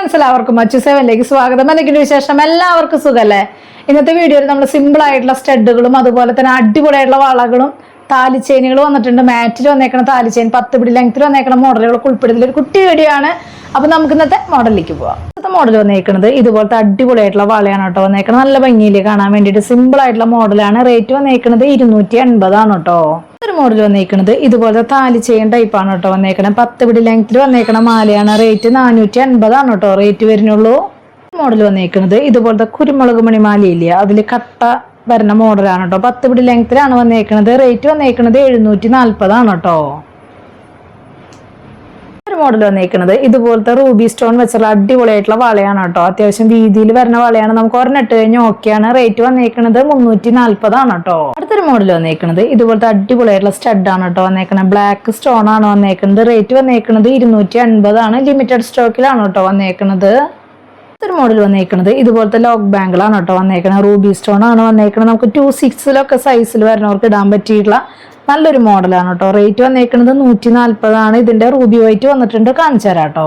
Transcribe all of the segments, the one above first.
Friends എല്ലാവർക്കും മച്ചു സെവനിലേക്ക് സ്വാഗതം. എന്തൊക്കെയുണ്ട് വിശേഷം? എല്ലാവർക്കും സുഖല്ലേ? ഇന്നത്തെ വീഡിയോയിൽ നമ്മൾ സിമ്പിൾ ആയിട്ടുള്ള സ്റ്റഡുകളും അതുപോലെ തന്നെ അടിപൊളിയായിട്ടുള്ള വളകളും താലിച്ചെയിനുകൾ വന്നിട്ടുണ്ട്. മാറ്റിൽ വന്നേക്കണ താലിച്ചെയിൻ 10 പിടി ലെങ്ത്തിൽ വന്നേക്കണ മോഡലുകളൊക്കെ ഉൾപ്പെടുത്തിയ ഒരു കുട്ടി വീഡിയോ ആണ്. അപ്പൊ നമുക്ക് ഇന്നത്തെ മോഡലിലേക്ക് പോവാം. ഇന്നത്തെ മോഡൽ വന്നേക്കുന്നത് ഇതുപോലത്തെ അടിപൊളിയായിട്ടുള്ള വളയാണ് കേട്ടോ വന്നേക്കുന്നത്. നല്ല ഭംഗിയിൽ കാണാൻ വേണ്ടിയിട്ട് സിമ്പിൾ ആയിട്ടുള്ള മോഡലാണ്. റേറ്റ് വന്നേക്കുന്നത് 280 ആണ് കേട്ടോ. ഒരു മോഡൽ വന്നേക്കുന്നത് ഇതുപോലത്തെ താലി ചെയിൻ ടൈപ്പാണ് കേട്ടോ വന്നേക്കണം. 10 പിടി ലെങ്ത്തിൽ വന്നേക്കണ മാലയാണ്. റേറ്റ് 480 ആണ് കേട്ടോ റേറ്റ് വരുന്നുള്ളൂ. മോഡൽ വന്നേക്കുന്നത് ഇതുപോലത്തെ കുരുമുളക് മണിമാലയില്ലേ, അതിൽ കട്ട വരുന്ന മോഡലാണ് കേട്ടോ. 10 പിടി ലെങ്ത്തിലാണ് വന്നേക്കുന്നത്. റേറ്റ് വന്നേക്കുന്നത് 740 ആണ് കേട്ടോ. ഒരു മോഡൽ വന്നേക്കുന്നത് ഇതുപോലത്തെ റൂബി സ്റ്റോൺ വെച്ചുള്ള അടിപൊളിയായിട്ടുള്ള വളയാണ് കേട്ടോ. അത്യാവശ്യം വീതിയിൽ വരുന്ന വളയാണ്. നമുക്ക് ഒരെണ്ണിട്ട് കഴിഞ്ഞ് ഓക്കെയാണ്. റേറ്റ് വന്നേക്കുന്നത് 340 ആണ് കേട്ടോ. അടുത്തൊരു മോഡൽ വന്നേക്കുന്നത് ഇതുപോലത്തെ അടിപൊളിയായിട്ടുള്ള സ്റ്റഡ് ആണ് കേട്ടോ വന്നേക്കുന്നത്. ബ്ലാക്ക് സ്റ്റോൺ ആണ് വന്നേക്കുന്നത്. റേറ്റ് വന്നേക്കുന്നത് 250 ആണ്. ലിമിറ്റഡ് സ്റ്റോക്കിലാണ് കേട്ടോ വന്നേക്കുന്നത്. ഒരു മോഡൽ വന്നേക്കുന്നത് ഇതുപോലത്തെ ലോക്ക് ബാങ്കിളാണ് കേട്ടോ വന്നേക്കുന്നത്. റൂബി സ്റ്റോൺ ആണ് വന്നേക്കുന്നത്. നമുക്ക് 2/6 സൈസിൽ വരുന്നവർക്ക് ഇടാൻ പറ്റിയിട്ടുള്ള നല്ലൊരു മോഡലാണ് കേട്ടോ. റേറ്റ് വന്നേക്കുന്നത് 140 ആണ്. ഇതിന്റെ റൂബി വൈറ്റ് വന്നിട്ടുണ്ട്, കാണിച്ചു തരാം കേട്ടോ.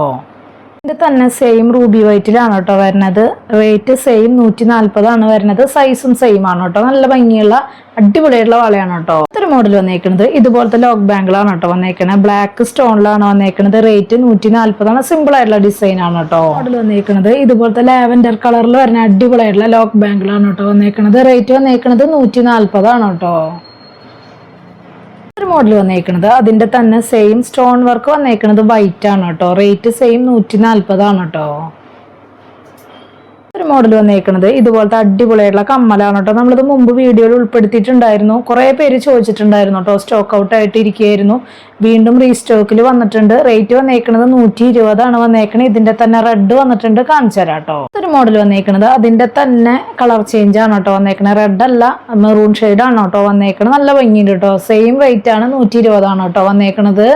ഇതിന്റെ തന്നെ സെയിം റൂബി വൈറ്റിലാണ് കേട്ടോ വരുന്നത്. റേറ്റ് സെയിം 140 ആണ് വരുന്നത്. സൈസും സെയിം ആണ് കേട്ടോ. നല്ല ഭംഗിയുള്ള അടിപൊളിയായിട്ടുള്ള വളയാണ് കേട്ടോ. ഒരു മോഡൽ വന്നേക്കുന്നത് ഇതുപോലത്തെ ലോക്ക് ബാങ്കിളാണ് കേട്ടോ വന്നേക്കുന്നത്. ബ്ലാക്ക് സ്റ്റോണിലാണ് വന്നേക്കുന്നത്. റേറ്റ് 140 ആണ്. സിമ്പിൾ ആയിട്ടുള്ള ഡിസൈൻ ആണ് കേട്ടോ. മോഡൽ വന്നേക്കുന്നത് ഇതുപോലത്തെ ലാവൻഡർ കളറിൽ വരുന്ന അടിപൊളിയായിട്ടുള്ള ലോക്ക് ബാങ്കിളാണ് കേട്ടോ വന്നേക്കുന്നത്. റേറ്റ് വന്നേക്കുന്നത് 140 ആണ് കേട്ടോ. ഒരു മോഡൽ വന്നേക്കുന്നത് അതിന്റെ തന്നെ സെയിം സ്റ്റോൺ വർക്ക് വന്നേക്കുന്നത് വൈറ്റ് ആണ് കേട്ടോ. റേറ്റ് സെയിം 140 ആണ് കേട്ടോ. ഒരു മോഡൽ വന്നേക്കുന്നത് ഇതുപോലത്തെ അടിപൊളിയായിട്ടുള്ള കമ്മലാണ് കേട്ടോ. നമ്മളിത് മുമ്പ് വീഡിയോയിൽ ഉൾപ്പെടുത്തിയിട്ടുണ്ടായിരുന്നു. കുറെ പേര് ചോദിച്ചിട്ടുണ്ടായിരുന്നു കേട്ടോ. സ്റ്റോക്ക് ഔട്ട് ആയിട്ട് ഇരിക്കുകയായിരുന്നു. വീണ്ടും റീസ്റ്റോക്കിൽ വന്നിട്ടുണ്ട്. റേറ്റ് വന്നേക്കുന്നത് 120 ആണ് വന്നേക്കുന്നത്. ഇതിന്റെ തന്നെ റെഡ് വന്നിട്ടുണ്ട്, കാണിച്ചു തരാം കേട്ടോ. ഒരു മോഡൽ വന്നേക്കുന്നത് അതിന്റെ തന്നെ കളർ ചേഞ്ച് ആണ് കേട്ടോ വന്നേക്കുന്നത്. റെഡ് അല്ല, മെറൂൺ ഷെയ്ഡ് ആണ് കേട്ടോ വന്നേക്കുന്നത്. നല്ല ഭംഗിയുണ്ട് കേട്ടോ. സെയിം റേറ്റ് ആണ്, 120 ആണ് കേട്ടോ വന്നേക്കുന്നത്.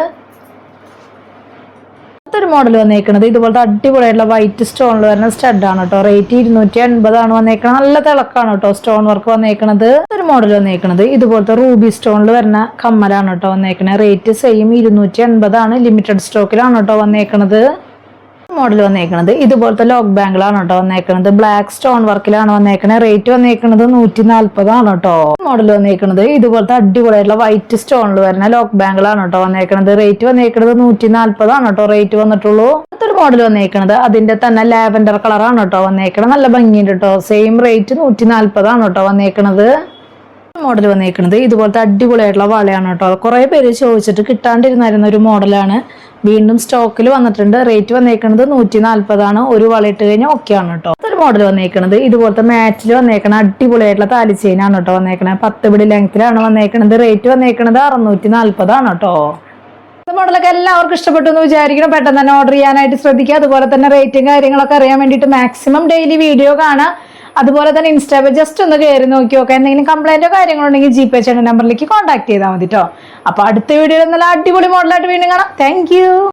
ഒരു മോഡൽ വന്നേക്കുന്നത് ഇതുപോലത്തെ അടിപൊളിയായിട്ടുള്ള വൈറ്റ് സ്റ്റോണിൽ വരുന്ന സ്റ്റഡ് ആണ് കേട്ടോ. റേറ്റ് 280 ആണ് വന്നേക്കുന്നത്. നല്ല തിളക്കാണ് കേട്ടോ സ്റ്റോൺ വർക്ക് വന്നേക്കുന്നത്. ഒരു മോഡൽ വന്നേക്കുന്നത് ഇതുപോലത്തെ റൂബി സ്റ്റോണിൽ വരുന്ന കമ്മലാണ് കേട്ടോ വന്നേക്കുന്നത്. റേറ്റ് സെയിം 280 ആണ്. ലിമിറ്റഡ് സ്റ്റോക്കിലാണ് കേട്ടോ വന്നേക്കുന്നത്. മോഡൽ വന്നേക്കുന്നത് ഇതുപോലത്തെ ലോക്ക് ബാങ്കിളാണ് കേട്ടോ വന്നേക്കുന്നത്. ബ്ലാക്ക് സ്റ്റോൺ വർക്കിലാണ് വന്നേക്കുന്നത്. റേറ്റ് വന്നേക്കുന്നത് 140 ആണ് കേട്ടോ. മോഡൽ വന്നേക്കുന്നത് ഇതുപോലത്തെ അടിപൊളിയായിട്ടുള്ള വൈറ്റ് സ്റ്റോണിൽ വരുന്ന ലോക്ക് ബാങ്കിളാണ് കേട്ടോ വന്നേക്കുന്നത്. റേറ്റ് വന്നേക്കുന്നത് 140 ആണ് കേട്ടോ റേറ്റ് വന്നിട്ടുള്ളൂ. അടുത്തൊരു മോഡൽ വന്നേക്കുന്നത് അതിന്റെ തന്നെ ലാവൻഡർ കളറാണ് കേട്ടോ വന്നേക്കുന്നത്. നല്ല ഭംഗിയുണ്ട് കേട്ടോ. സെയിം റേറ്റ് 140 ആണ് കേട്ടോ വന്നേക്കുന്നത്. മോഡൽ വന്നേക്കുന്നത് ഇതുപോലത്തെ അടിപൊളിയായിട്ടുള്ള വളയാണ് കേട്ടോ. കുറെ പേര് ചോദിച്ചിട്ട് കിട്ടാണ്ടിരുന്നായിരുന്ന ഒരു മോഡലാണ്. വീണ്ടും സ്റ്റോക്കിൽ വന്നിട്ടുണ്ട്. റേറ്റ് വന്നേക്കുന്നത് 140 ആണ്. ഒരു വള ഇട്ട് കഴിഞ്ഞാൽ ഓക്കെ ആണ് കേട്ടോ. ഒരു മോഡൽ വന്നേക്കുന്നത് ഇതുപോലത്തെ മാറ്റിൽ വന്നേക്കണ അടിപൊളിയായിട്ടുള്ള താലി ചെയിനാണ് കേട്ടോ വന്നേക്കണത്. 10 പിടി ലെങ്ത്തിലാണ് വന്നേക്കുന്നത്. റേറ്റ് വന്നേക്കുന്നത് 640 ആണ് കേട്ടോ. മോഡലൊക്കെ എല്ലാവർക്കും ഇഷ്ടപ്പെട്ടു എന്ന് വിചാരിക്കണം. പെട്ടെന്ന് തന്നെ ഓർഡർ ചെയ്യാനായിട്ട് ശ്രദ്ധിക്കുക. അതുപോലെ തന്നെ റേറ്റും കാര്യങ്ങളൊക്കെ അറിയാൻ വേണ്ടിയിട്ട് മാക്സിമം ഡെയിലി വീഡിയോ കാണാം. അതുപോലെ തന്നെ ഇൻസ്റ്റാഗ്രാമിൽ ജസ്റ്റ് ഒന്ന് കയറി നോക്കി നോക്കാം. എന്തെങ്കിലും കംപ്ലൈന്റോ കാര്യങ്ങളുണ്ടെങ്കിൽ GPay ചെയ്യുന്ന നമ്പറിലേക്ക് കോൺടാക്ട് ചെയ്താൽ മതി കേട്ടോ. അപ്പൊ അടുത്ത വീഡിയോയിൽ നല്ല അടിപൊളി മോഡലായിട്ട് വീണ്ടും കാണാം. Thank you.